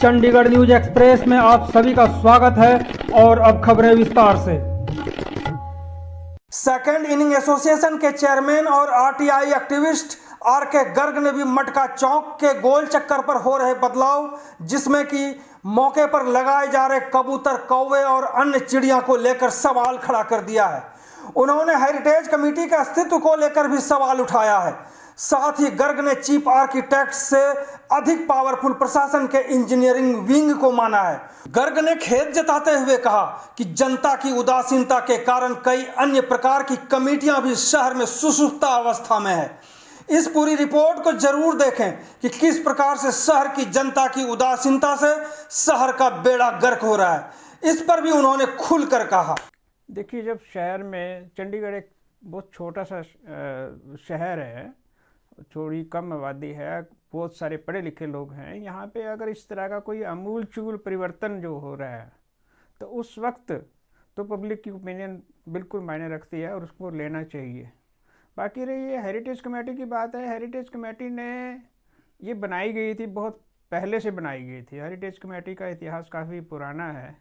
Chandigarh news express में आप सभी का स्वागत है और अब खबरें विस्तार से। सेकेंड इनिंग एसोसिएशन के चेयरमैन और आरटीआई एक्टिविस्ट आर के गर्ग ने भी मटका चौक के गोल चक्कर पर हो रहे बदलाव, जिसमें कि मौके पर लगाए जा रहे कबूतर, कौवे और अन्य चिड़िया को लेकर सवाल खड़ा कर दिया है। उन्होंने हेरिटेज कमेटी के अस्तित्व को लेकर भी सवाल उठाया है। साथ ही गर्ग ने चीफ आर्किटेक्ट से अधिक पावरफुल प्रशासन के इंजीनियरिंग विंग को माना है। गर्ग ने खेद जताते हुए कहा कि जनता की उदासीनता के कारण कई अन्य प्रकार की कमेटियां भी शहर में सुसुप्त अवस्था में है। इस पूरी रिपोर्ट को जरूर देखें कि किस प्रकार से शहर की जनता की उदासीनता से शहर का बेड़ा गर्क हो रहा है। इस पर भी उन्होंने खुलकर कहा। देखिए, जब शहर में, चंडीगढ़ एक बहुत छोटा सा शहर है, थोड़ी कम आबादी है, बहुत सारे पढ़े लिखे लोग हैं, यहाँ पे अगर इस तरह का कोई अमूल चूल परिवर्तन जो हो रहा है तो उस वक्त तो पब्लिक की ओपिनियन बिल्कुल मायने रखती है और उसको लेना चाहिए। बाकी रही ये हेरिटेज कमेटी की बात है, हेरिटेज कमेटी ने ये बनाई गई थी, बहुत पहले से बनाई गई थी। हेरिटेज कमेटी का इतिहास काफ़ी पुराना है।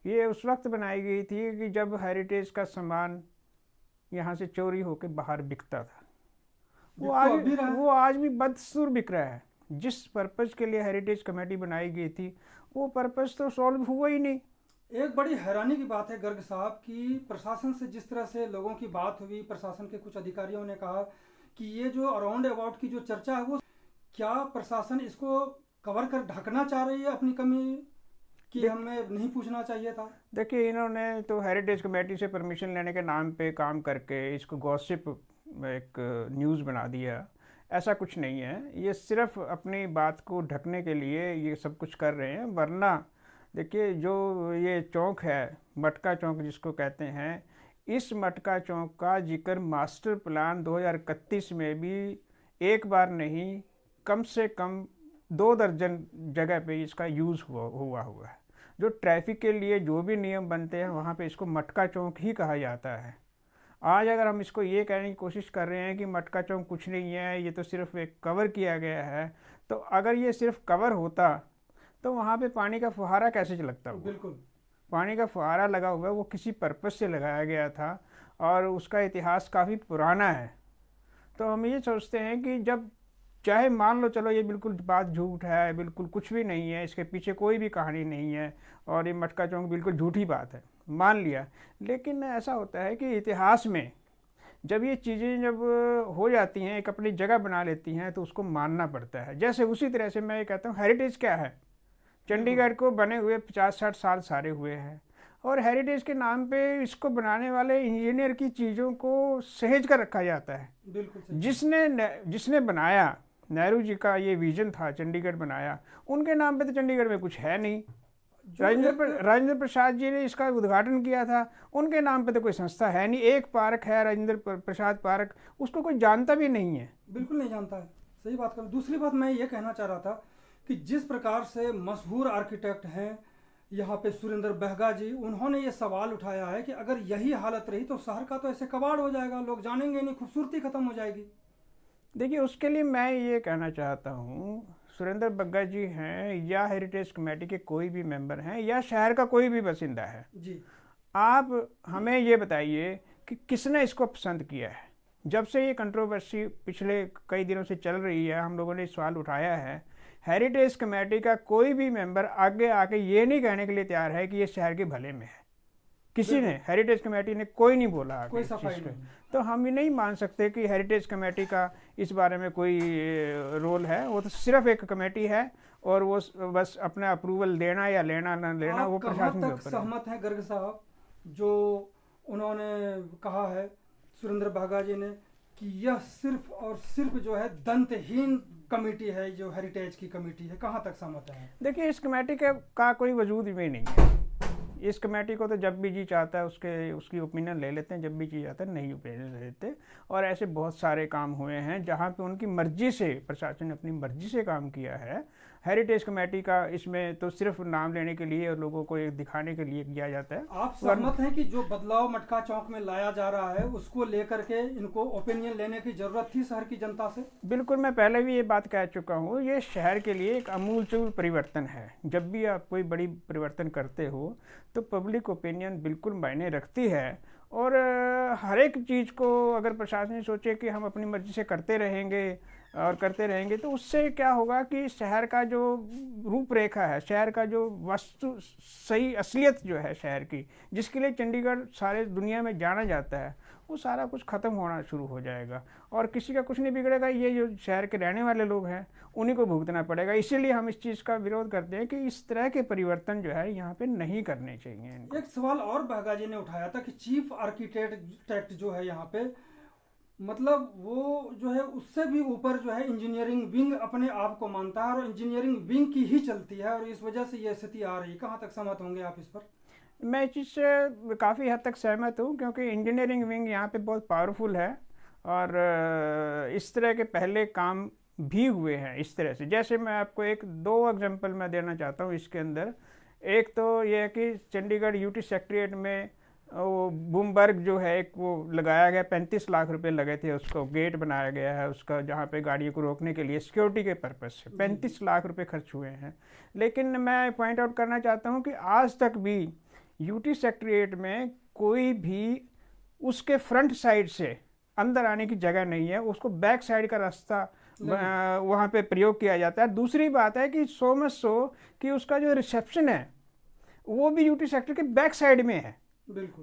ये उस वक्त बनाई गई थी कि जब हेरिटेज का सामान यहाँ से चोरी होकर बाहर बिकता था। वो आज भी बदस्तूर बिक रहा है। जिस पर्पज़ के लिए हेरिटेज कमेटी बनाई गई थी वो पर्पज़ तो सॉल्व हुआ ही नहीं। एक बड़ी हैरानी की बात है गर्ग साहब की, प्रशासन से जिस तरह से लोगों की बात हुई, प्रशासन के कुछ अधिकारियों ने कहा कि ये जो अराउंड अबाउट की जो चर्चा है वो क्या प्रशासन इसको कवर कर ढकना चाह रही है अपनी कमी कि हमें नहीं पूछना चाहिए था। देखिए, इन्होंने तो हेरिटेज कमेटी से परमिशन लेने के नाम पे काम करके इसको गॉसिप एक न्यूज़ बना दिया। ऐसा कुछ नहीं है, ये सिर्फ अपनी बात को ढकने के लिए ये सब कुछ कर रहे हैं। वरना देखिए, जो ये चौक है, मटका चौक जिसको कहते हैं, इस मटका चौक का जिक्र मास्टर प्लान 2031 में भी एक बार नहीं, कम से कम 2 दर्जन जगह पे इसका यूज़ हुआ है। जो ट्रैफिक के लिए जो भी नियम बनते हैं वहाँ पे इसको मटका चौक ही कहा जाता है। आज अगर हम इसको ये कहने की कोशिश कर रहे हैं कि मटका चौक कुछ नहीं है, ये तो सिर्फ एक कवर किया गया है, तो अगर ये सिर्फ कवर होता तो वहाँ पे पानी का फुहारा कैसे लगता होगा? बिल्कुल, पानी का फुहारा लगा हुआ है, वो किसी पर्पज़ से लगाया गया था और उसका इतिहास काफ़ी पुराना है। तो हम ये सोचते हैं कि जब चाहे मान लो चलो ये बिल्कुल बात झूठ है, बिल्कुल कुछ भी नहीं है, इसके पीछे कोई भी कहानी नहीं है और ये मटका चौक बिल्कुल झूठी बात है, मान लिया। लेकिन ऐसा होता है कि इतिहास में जब ये चीज़ें जब हो जाती हैं, एक अपनी जगह बना लेती हैं, तो उसको मानना पड़ता है। जैसे उसी तरह से मैं ये कहता हूँ, हेरिटेज क्या है? चंडीगढ़ को बने हुए 50-60 साल सारे हुए हैं और हेरिटेज के नाम पे इसको बनाने वाले इंजीनियर की चीज़ों को सहेज कर रखा जाता है। बिल्कुल। जिसने बनाया, नेहरू जी का ये विजन था, चंडीगढ़ बनाया, उनके नाम पे तो चंडीगढ़ में कुछ है नहीं। राजेंद्र प्रसाद जी ने इसका उद्घाटन किया था, उनके नाम पे तो कोई संस्था है नहीं। एक पार्क है, राजेंद्र प्रसाद पार्क, उसको कोई जानता भी नहीं है। बिल्कुल नहीं जानता है, सही बात कर। दूसरी बात मैं ये कहना चाह रहा था कि जिस प्रकार से मशहूर आर्किटेक्ट हैं यहाँ पे सुरेंद्र बहगा जी, उन्होंने ये सवाल उठाया है कि अगर यही हालत रही तो शहर का तो ऐसे कबाड़ हो जाएगा, लोग जानेंगे नहीं, खूबसूरती खत्म हो जाएगी। देखिए, उसके लिए मैं ये कहना चाहता हूँ, सुरेंद्र बग्गा जी हैं या हेरिटेज कमेटी के कोई भी मेंबर हैं या शहर का कोई भी बासिंदा है जी, आप हमें ये बताइए कि किसने इसको पसंद किया है। जब से ये कंट्रोवर्सी पिछले कई दिनों से चल रही है, हम लोगों ने सवाल उठाया है, हेरिटेज कमेटी का कोई भी मेंबर आगे आके ये नहीं कहने के लिए तैयार है कि ये शहर के भले में है। किसी ने, हेरिटेज कमेटी ने कोई नहीं बोला, कोई सफाई नहीं। तो हम ये नहीं मान सकते कि हेरिटेज कमेटी का इस बारे में कोई रोल है। वो तो सिर्फ एक कमेटी है और वो बस अपना अप्रूवल देना या लेना ना लेना वो प्रशासन के ऊपर है। सहमत हैं गर्ग साहब जो उन्होंने कहा है सुरेंद्र बहगा जी ने कि यह सिर्फ और सिर्फ जो है दंतहीन कमेटी है, जो हेरिटेज की कमेटी है? कहाँ तक सहमत है? देखिए, इस कमेटी का कोई वजूद भी नहीं है। इस कमेटी को तो जब भी जी चाहता है उसकी ओपिनियन ले लेते हैं, जब भी जी चाहता है नहीं ओपिनियन ले लेते। और ऐसे बहुत सारे काम हुए हैं जहाँ पे उनकी मर्जी से, प्रशासन ने अपनी मर्जी से काम किया है हेरिटेज कमेटी का इसमें तो सिर्फ नाम लेने के लिए और लोगों को एक दिखाने के लिए किया जाता है। आप सहमत हैं कि जो बदलाव मटका चौक में लाया जा रहा है उसको लेकर के इनको ओपिनियन लेने की जरूरत थी शहर की जनता से? बिल्कुल, मैं पहले भी ये बात कह चुका हूँ, ये शहर के लिए एक अमूलचूल परिवर्तन है। जब भी आप कोई बड़ी परिवर्तन करते हो तो पब्लिक ओपिनियन बिल्कुल मायने रखती है, और हर एक चीज़ को अगर प्रशासन सोचे कि हम अपनी मर्जी से करते रहेंगे तो उससे क्या होगा कि शहर का जो रूपरेखा है, शहर का जो वस्तु सही असलियत जो है शहर की, जिसके लिए चंडीगढ़ सारे दुनिया में जाना जाता है, वो सारा कुछ ख़त्म होना शुरू हो जाएगा और किसी का कुछ नहीं बिगड़ेगा। ये जो शहर के रहने वाले लोग हैं उन्हीं को भुगतना पड़ेगा। इसीलिए हम इस चीज़ का विरोध करते हैं कि इस तरह के परिवर्तन जो है यहाँ पे नहीं करने चाहिए इनको। एक सवाल और बहगा जी ने उठाया था कि चीफ आर्किटेक्ट जो है यहाँ पे, मतलब वो जो है उससे भी ऊपर जो है इंजीनियरिंग विंग अपने आप को मानता है और इंजीनियरिंग विंग की ही चलती है और इस वजह से ये स्थिति आ रही है। कहाँ तक सहमत होंगे आप इस पर? मैं इस चीज़ से काफ़ी हद तक सहमत हूँ, क्योंकि इंजीनियरिंग विंग यहाँ पे बहुत पावरफुल है और इस तरह के पहले काम भी हुए हैं इस तरह से। जैसे मैं आपको दो एग्जांपल मैं देना चाहता हूँ इसके अंदर। एक तो ये है कि चंडीगढ़ यूटी सेक्रेटेरिएट में वो बूमबर्ग जो है एक वो लगाया गया, 35 लाख रुपए लगे थे, उसको गेट बनाया गया है उसका, जहाँ पे गाड़ियों को रोकने के लिए सिक्योरिटी के पर्पज़ से 35 लाख रुपए खर्च हुए हैं। लेकिन मैं पॉइंट आउट करना चाहता हूँ कि आज तक भी यूटी सेक्रेटेरिएट में कोई भी उसके फ्रंट साइड से अंदर आने की जगह नहीं है, उसको बैक साइड का रास्ता वहाँ पे प्रयोग किया जाता है। दूसरी बात है कि कि उसका जो रिसेप्शन है वो भी यूटी सेक्टर के बैक साइड में है।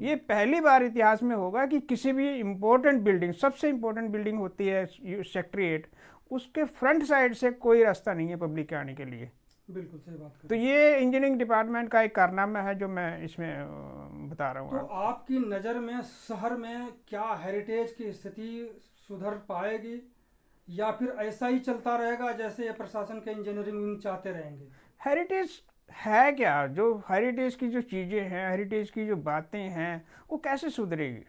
ये पहली बार इतिहास में होगा कि किसी भी इम्पोर्टेंट बिल्डिंग, सबसे इम्पोर्टेंट बिल्डिंग होती है सेक्रेटेरिएट, उसके फ्रंट साइड से कोई रास्ता नहीं है पब्लिक के आने के लिए। बिल्कुल सही बात है। तो ये इंजीनियरिंग डिपार्टमेंट का एक कारनामा है जो मैं इसमें बता रहा हूँ। तो आपकी नज़र में शहर में क्या हेरिटेज की स्थिति सुधर पाएगी या फिर ऐसा ही चलता रहेगा जैसे प्रशासन के इंजीनियरिंग विंग चाहते रहेंगे? हेरिटेज है क्या? जो हेरिटेज की जो चीज़ें हैं, हेरिटेज की जो बातें हैं, वो कैसे सुधरेगी?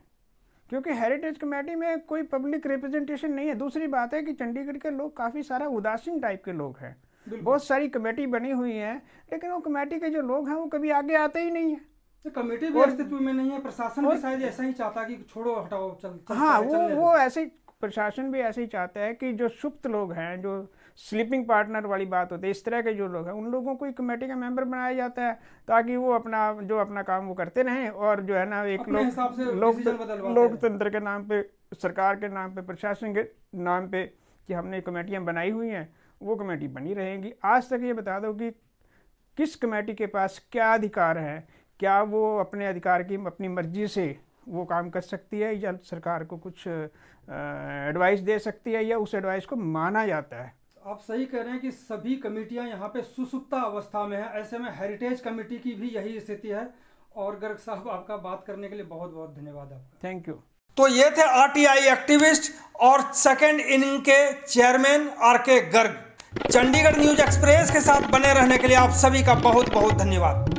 क्योंकि हेरिटेज कमेटी में कोई पब्लिक रिप्रेजेंटेशन नहीं है। दूसरी बात है कि चंडीगढ़ के लोग काफ़ी सारा उदासीन टाइप के लोग हैं। बहुत सारी कमेटी बनी हुई है, लेकिन वो कमेटी के जो लोग हैं वो कभी आगे आते ही नहीं है। तो कमेटी भी अस्तित्व में नहीं है, प्रशासन भी शायद ऐसा ही चाहता कि छोड़ो हटाओ चल। हाँ, वो ऐसे प्रशासन भी ऐसे ही चाहता है कि जो सुप्त लोग हैं, जो स्लीपिंग पार्टनर वाली बात होती है, इस तरह के जो लोग हैं उन लोगों को कमेटी का मेंबर बनाया जाता है ताकि वो अपना काम वो करते रहें और जो है ना एक लोकतंत्र के नाम पे, सरकार के नाम पे, प्रशासन के नाम पे कि हमने कमेटियाँ बनाई हुई हैं, वो कमेटी बनी रहेंगी। आज तक ये बता दो कि किस कमेटी के पास क्या अधिकार है, क्या वो अपने अधिकार की अपनी मर्जी से वो काम कर सकती है या सरकार को कुछ एडवाइस दे सकती है या उस एडवाइस को माना जाता है। आप सही कह रहे हैं कि सभी कमेटियां यहाँ पे सुसुप्ता अवस्था में है। ऐसे में हेरिटेज कमेटी की भी यही स्थिति है। और गर्ग साहब, आपका बात करने के लिए बहुत बहुत धन्यवाद आपका। Thank you. तो ये थे आरटीआई एक्टिविस्ट और सेकेंड इनिंग के chairman RK Garg. Chandigarh news express के साथ बने रहने के लिए आप सभी का बहुत बहुत धन्यवाद।